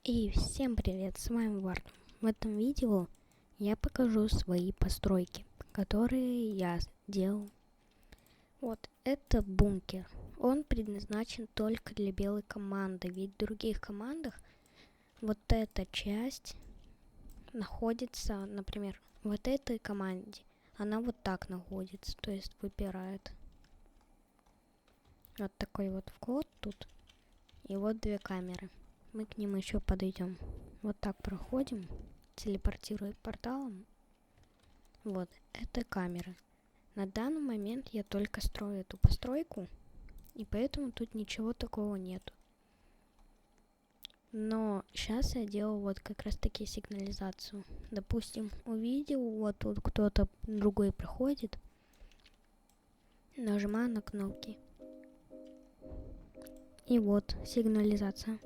И всем привет, с вами Вард. В этом видео я покажу свои постройки, которые я делал. Вот, это бункер. Он предназначен только для белой команды, ведь в других командах вот эта часть находится, например, вот этой команде, она вот так находится, то есть выпирает. Вот такой вот вход тут, и вот две камеры. Мы к ним еще подойдем. Вот так проходим, телепортируя порталом. Вот, это камера. На данный момент я только строю эту постройку, и поэтому тут ничего такого нету. Но сейчас я делаю вот как раз таки сигнализацию. Допустим, увидел, вот тут кто-то другой проходит, нажимаю на кнопки. И вот сигнализация.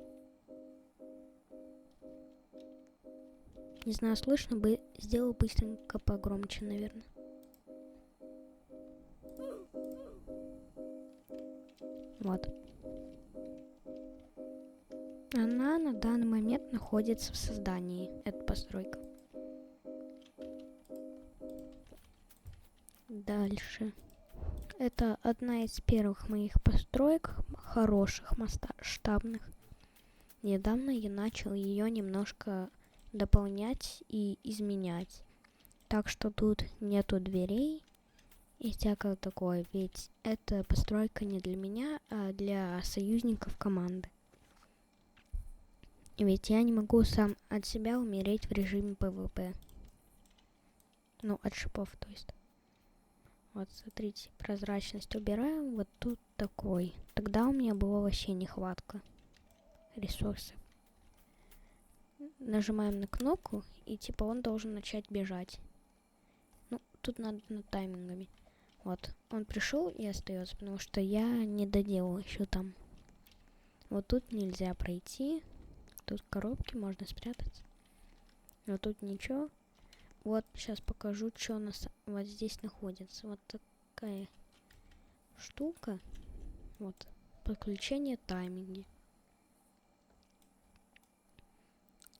Не знаю, слышно бы, сделал быстренько погромче, наверное. Вот. Она на данный момент находится в создании, эта постройка. Дальше. Это одна из первых моих построек, хороших, масштабных. Недавно я начал ее немножко дополнять и изменять. Так что тут нету дверей и всякого такое, ведь эта постройка не для меня, а для союзников команды. Ведь я не могу сам от себя умереть в режиме PvP. Ну, от шипов, то есть. Вот, смотрите, прозрачность убираем, вот тут такой. Тогда у меня была вообще нехватка ресурсов. Нажимаем на кнопку, и типа он должен начать бежать. Ну, тут надо над таймингами. Вот, он пришел и остается, потому что я не доделал еще там. Вот тут нельзя пройти. Тут коробки, можно спрятаться. Но тут ничего. Вот, сейчас покажу, что у нас вот здесь находится. Вот такая штука. Вот, подключение тайминги.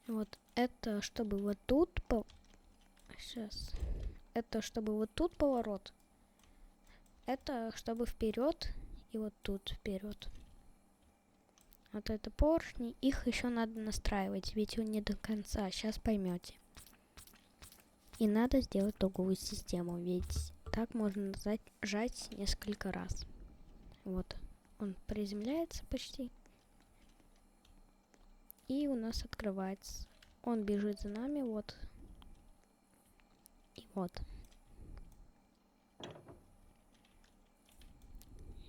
Вот, это чтобы вот тут... Сейчас. Это чтобы вот тут поворот. Это чтобы вперед и вот тут вперед. Вот это поршни. Их еще надо настраивать, ведь он не до конца. Сейчас поймете. И надо сделать итоговую систему, ведь так можно жать несколько раз. Вот, он приземляется почти. И у нас открывается. Он бежит за нами, вот. И вот.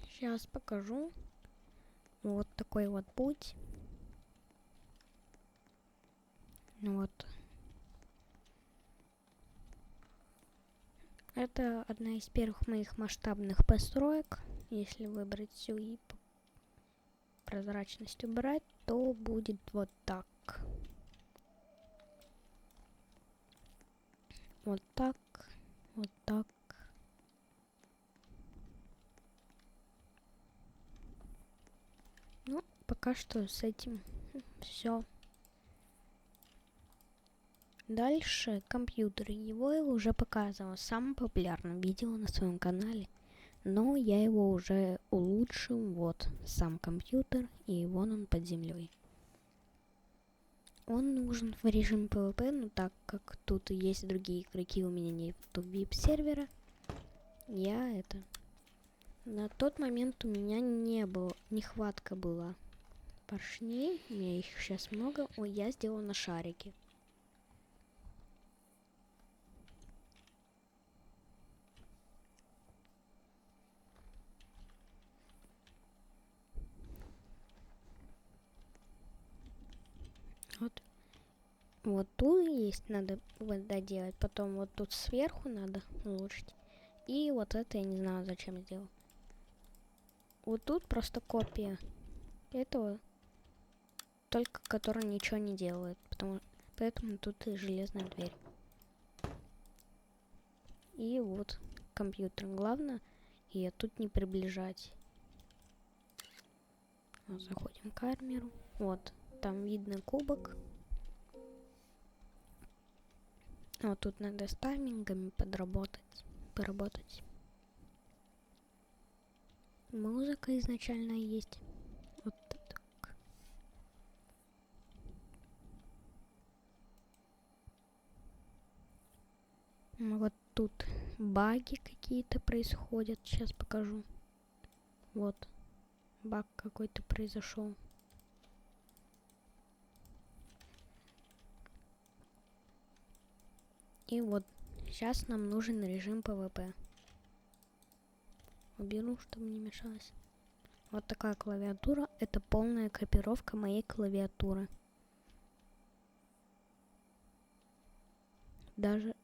Сейчас покажу. Вот такой вот путь. Вот. Это одна из первых моих масштабных построек. Если выбрать всю и прозрачность убрать, то будет вот так. Вот так. Вот так. Ну, пока что с этим все. Дальше компьютер. Его я уже показывала в самом популярном видео на своем канале. Но я его уже улучшил. Вот сам компьютер. И вон он под землей. Он нужен в режиме PvP, но так как тут есть другие игроки, у меня нет VIP-сервера. Я это... На тот момент у меня не было, нехватка была поршней. У меня их сейчас много. Ой, я сделал на шарике. Вот. Вот тут есть, надо вот доделать. Потом вот тут сверху надо улучшить. И вот это я не знаю, зачем сделал. Вот тут просто копия этого, только который ничего не делает. Поэтому тут и железная дверь. И вот компьютер. Главное, ее тут не приближать. Вот, заходим в камеру. Вот. там видно кубок. Вот тут надо с таймингами поработать. Музыка изначально есть. Вот так. Вот тут баги какие-то происходят. Сейчас покажу. Вот. Баг какой-то произошел. И вот сейчас нам нужен режим PvP. Уберу, чтобы не мешалось. Вот такая клавиатура. Это полная копировка моей клавиатуры. Даже...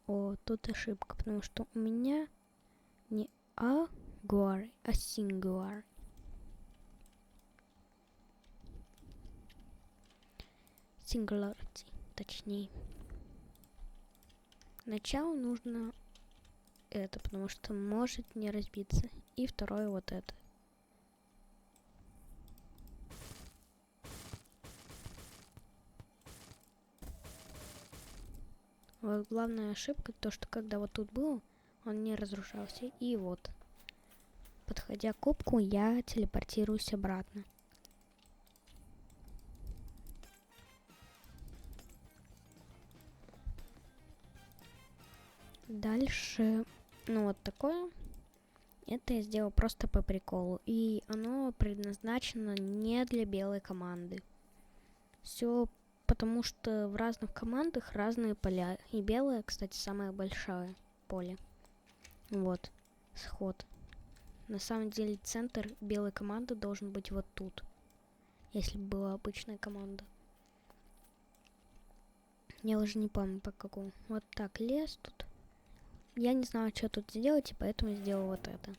О, тут ошибка, потому что у меня не Angular, а Singular. Singularity, точнее. Сначала нужно это, потому что может не разбиться. И второе вот это. Вот главная ошибка, то что когда вот тут был, он не разрушался. И вот, подходя к кубку, я телепортируюсь обратно. Дальше, ну вот такое. Это я сделал просто по приколу. И оно предназначено не для белой команды. Все потому, что в разных командах разные поля. И белая, кстати, самое большое поле. Вот, сход. На самом деле центр белой команды должен быть вот тут. Если бы была обычная команда. Я уже не помню по какому. Вот так, лес тут. Я не знаю, что тут сделать, и поэтому сделал вот это.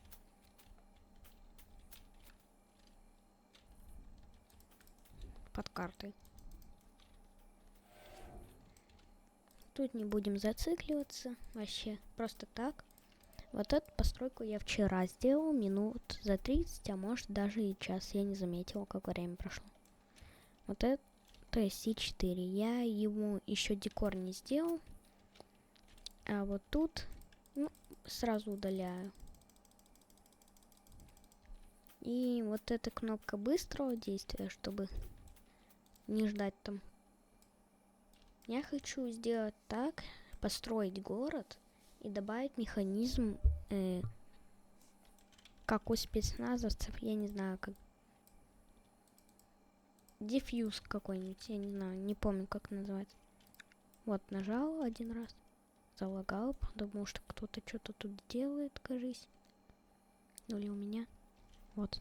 Под картой. Тут не будем зацикливаться. Вообще, просто так. Вот эту постройку я вчера сделал минут за 30, а может даже и час. Я не заметила, как время прошло. Вот это C4. Я ему еще декор не сделал. А вот тут, ну, сразу удаляю. И вот эта кнопка быстрого действия, чтобы не ждать там. Я хочу сделать так, построить город и добавить механизм, как у спецназовцев, я не знаю, как дефьюз какой-нибудь, я не знаю, не помню, как называть. Вот, нажал один раз, залагал, подумал, что кто-то что-то тут делает, кажись. Ну или у меня. Вот.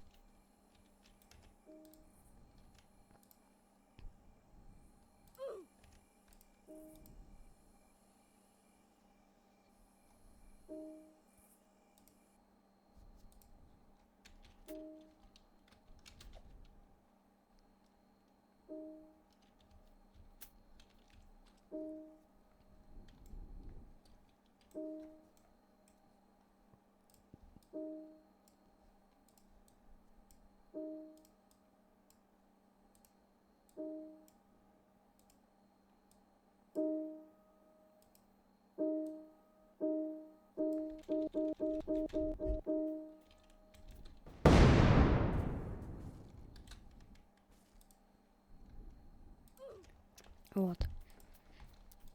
Вот.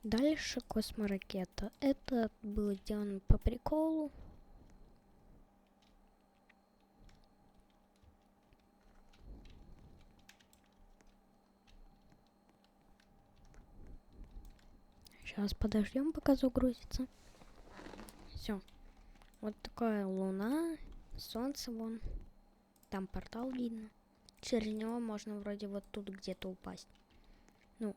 Дальше косморакета. Это было сделано по приколу. Сейчас подождем, пока загрузится. Все. Вот такая луна, солнце вон. Там портал видно. Через него можно вроде вот тут где-то упасть. Ну,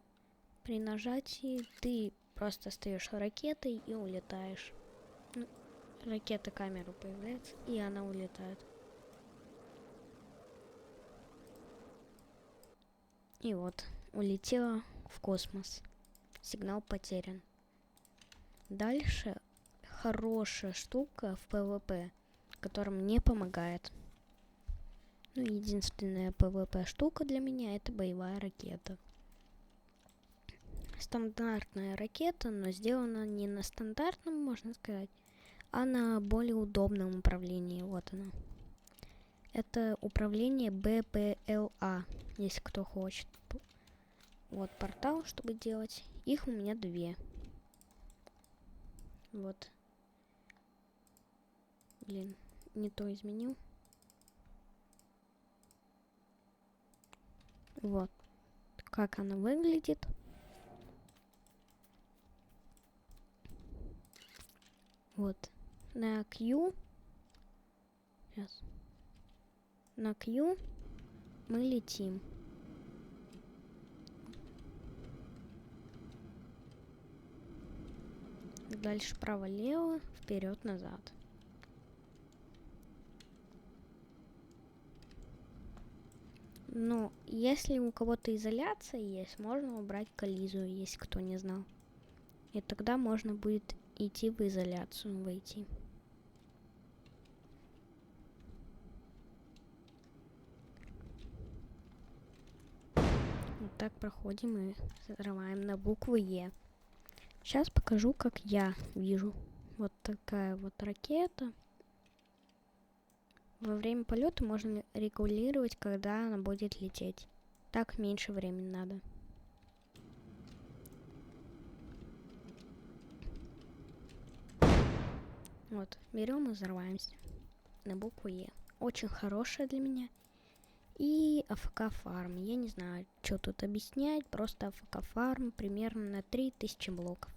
при нажатии ты просто остаешь ракетой и улетаешь. Ну, ракета камеру появляется, и она улетает. И вот, улетела в космос. Сигнал потерян. Дальше хорошая штука в PvP, которая мне помогает. Ну, единственная PvP штука для меня — это боевая ракета. Стандартная ракета, но сделана не на стандартном, можно сказать, а на более удобном управлении. Вот она. Это управление БПЛА, если кто хочет. Вот портал, чтобы делать. Их у меня 2. Вот. Блин, не то изменил. Вот. Как она выглядит. Вот. На Q. Сейчас. На Q мы летим. Дальше право-лево, вперед-назад. Но если у кого-то изоляция есть, можно убрать коллизию, если кто не знал. И тогда можно будет идти в изоляцию, войти. Вот так проходим и взрываем на букву Е. Сейчас покажу, как я вижу. Вот такая вот ракета. Во время полета можно регулировать, когда она будет лететь. Так меньше времени надо. Вот, берем и взрываемся на букву Е. Очень хорошая для меня. И АФК фарм. Я не знаю, что тут объяснять. Просто АФК фарм примерно на 3000 блоков.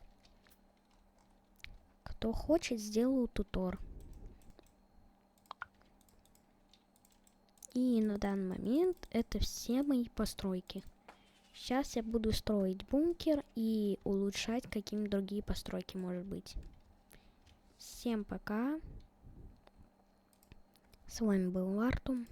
Кто хочет, сделаю тутор. И на данный момент это все мои постройки. Сейчас я буду строить бункер и улучшать какие-нибудь другие постройки, может быть. Всем пока. С вами был Вартум.